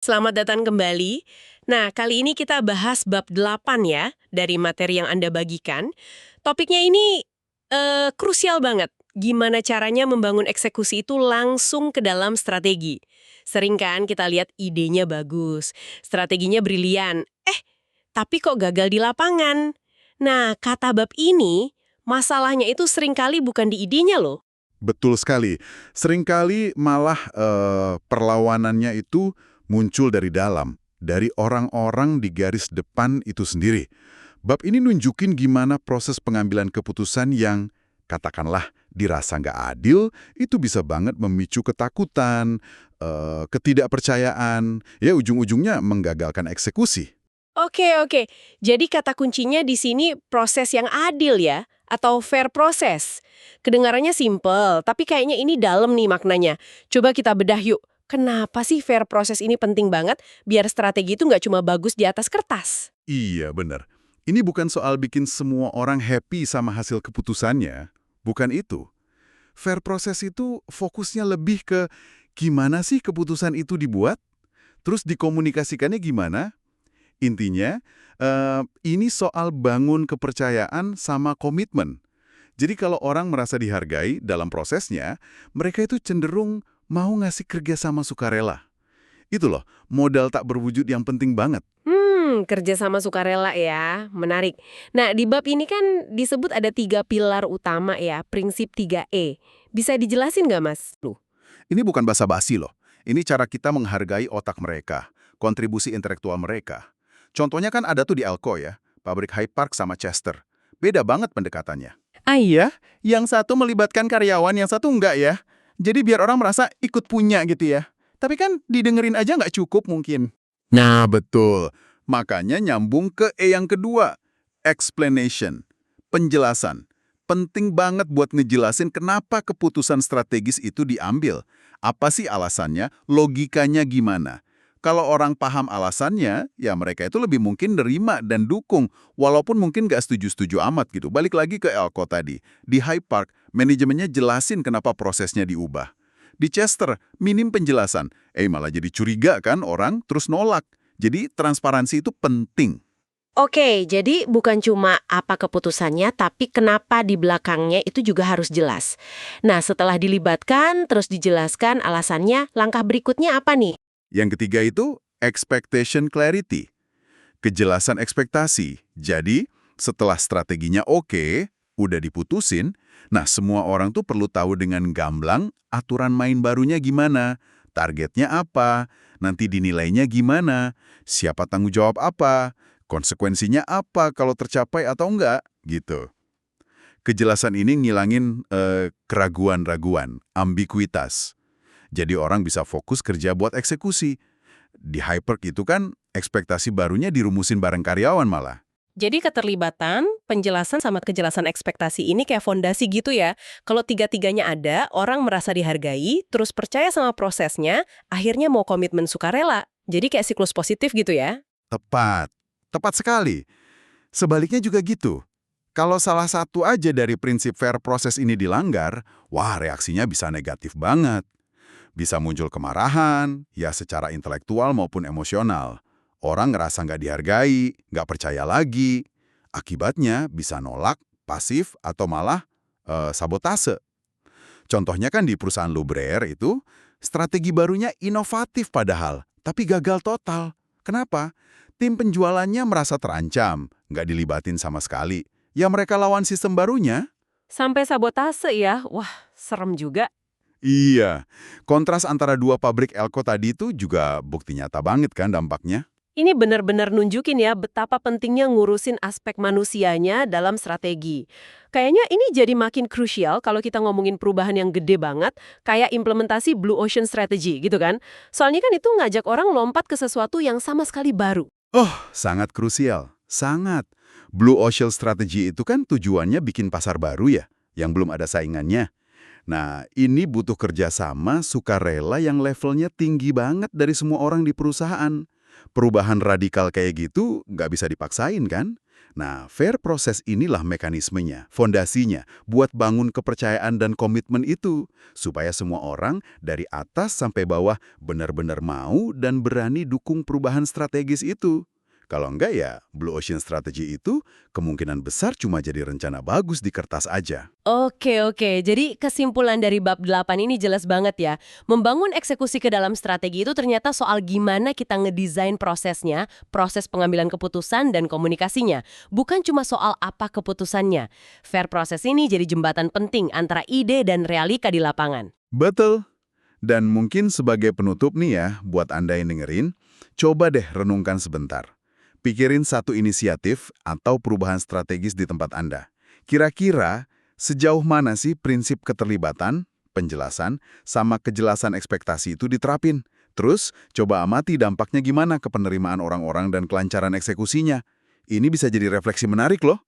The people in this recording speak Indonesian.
Selamat datang kembali. Nah, kali ini kita bahas bab 8 ya, dari materi yang Anda bagikan. Topiknya ini krusial banget. Gimana caranya membangun eksekusi itu langsung ke dalam strategi. Sering kan kita lihat idenya bagus, strateginya brilian. Tapi kok gagal di lapangan? Nah, kata bab ini, masalahnya itu seringkali bukan di idenya loh. Betul sekali. Seringkali malah perlawanannya itu muncul dari dalam, dari orang-orang di garis depan itu sendiri. Bab ini nunjukin gimana proses pengambilan keputusan yang, katakanlah, dirasa nggak adil, itu bisa banget memicu ketakutan, ketidakpercayaan, ya ujung-ujungnya menggagalkan eksekusi. Oke. Jadi kata kuncinya di sini proses yang adil ya, atau fair proses. Kedengarannya simple, tapi kayaknya ini dalam nih maknanya. Coba kita bedah yuk. Kenapa sih fair proses ini penting banget biar strategi itu nggak cuma bagus di atas kertas? Iya, benar. Ini bukan soal bikin semua orang happy sama hasil keputusannya. Bukan itu. Fair proses itu fokusnya lebih ke gimana sih keputusan itu dibuat, terus dikomunikasikannya gimana. Intinya, ini soal bangun kepercayaan sama komitmen. Jadi kalau orang merasa dihargai dalam prosesnya, mereka itu cenderung mau ngasih kerja sama sukarela. Itu loh, modal tak berwujud yang penting banget. Kerja sama sukarela ya, menarik. Nah, di bab ini kan disebut ada 3 pilar utama ya, prinsip 3E. Bisa dijelasin nggak, Mas? Ini bukan basa-basi loh. Ini cara kita menghargai otak mereka, kontribusi intelektual mereka. Contohnya kan ada tuh di Elko ya, pabrik Hyde Park sama Chester. Beda banget pendekatannya. Ah iya, yang satu melibatkan karyawan, yang satu enggak ya. Jadi biar orang merasa ikut punya gitu ya. Tapi kan didengerin aja nggak cukup mungkin. Nah, betul. Makanya nyambung ke E yang kedua, explanation, penjelasan. Penting banget buat ngejelasin kenapa keputusan strategis itu diambil. Apa sih alasannya, logikanya gimana. Kalau orang paham alasannya, ya mereka itu lebih mungkin nerima dan dukung, walaupun mungkin nggak setuju-setuju amat gitu. Balik lagi ke Elko tadi. Di Hyde Park, manajemennya jelasin kenapa prosesnya diubah. Di Chester, minim penjelasan. Malah jadi curiga kan orang, terus nolak. Jadi transparansi itu penting. Oke, jadi bukan cuma apa keputusannya, tapi kenapa di belakangnya itu juga harus jelas. Nah, setelah dilibatkan, terus dijelaskan alasannya, langkah berikutnya apa nih? Yang ketiga itu expectation clarity, kejelasan ekspektasi. Jadi, setelah strateginya oke, udah diputusin, nah semua orang tuh perlu tahu dengan gamblang aturan main barunya gimana, targetnya apa, nanti dinilainya gimana, siapa tanggung jawab apa, konsekuensinya apa kalau tercapai atau enggak, gitu. Kejelasan ini ngilangin keraguan-raguan, ambiguitas. Jadi orang bisa fokus kerja buat eksekusi. Di Hyperk itu kan ekspektasi barunya dirumusin bareng karyawan malah. Jadi keterlibatan, penjelasan sama kejelasan ekspektasi ini kayak fondasi gitu ya. Kalau tiga-tiganya ada, orang merasa dihargai, terus percaya sama prosesnya, akhirnya mau komitmen sukarela. Jadi kayak siklus positif gitu ya. Tepat. Tepat sekali. Sebaliknya juga gitu. Kalau salah satu aja dari prinsip fair proses ini dilanggar, wah reaksinya bisa negatif banget. Bisa muncul kemarahan, ya secara intelektual maupun emosional. Orang ngerasa nggak dihargai, nggak percaya lagi. Akibatnya bisa nolak, pasif, atau malah sabotase. Contohnya kan di perusahaan Lubraire itu, strategi barunya inovatif padahal, tapi gagal total. Kenapa? Tim penjualannya merasa terancam, nggak dilibatin sama sekali. Ya mereka lawan sistem barunya. Sampai sabotase ya, wah serem juga. Iya, kontras antara dua pabrik Elko tadi itu juga bukti nyata banget kan dampaknya. Ini benar-benar nunjukin ya betapa pentingnya ngurusin aspek manusianya dalam strategi. Kayaknya ini jadi makin krusial kalau kita ngomongin perubahan yang gede banget, kayak implementasi Blue Ocean Strategy gitu kan. Soalnya kan itu ngajak orang lompat ke sesuatu yang sama sekali baru. Oh, sangat krusial, sangat. Blue Ocean Strategy itu kan tujuannya bikin pasar baru ya, yang belum ada saingannya. Nah, ini butuh kerjasama sukarela yang levelnya tinggi banget dari semua orang di perusahaan. Perubahan radikal kayak gitu nggak bisa dipaksain kan? Nah, fair proses inilah mekanismenya, fondasinya, buat bangun kepercayaan dan komitmen itu, supaya semua orang dari atas sampai bawah benar-benar mau dan berani dukung perubahan strategis itu. Kalau enggak ya, Blue Ocean Strategy itu kemungkinan besar cuma jadi rencana bagus di kertas aja. Oke. Jadi kesimpulan dari bab 8 ini jelas banget ya. Membangun eksekusi ke dalam strategi itu ternyata soal gimana kita ngedesain prosesnya, proses pengambilan keputusan dan komunikasinya. Bukan cuma soal apa keputusannya. Fair proses ini jadi jembatan penting antara ide dan realita di lapangan. Betul. Dan mungkin sebagai penutup nih ya, buat Anda yang dengerin, coba deh renungkan sebentar. Pikirin satu inisiatif atau perubahan strategis di tempat Anda. Kira-kira sejauh mana sih prinsip keterlibatan, penjelasan, sama kejelasan ekspektasi itu diterapin? Terus, coba amati dampaknya gimana ke penerimaan orang-orang dan kelancaran eksekusinya. Ini bisa jadi refleksi menarik loh.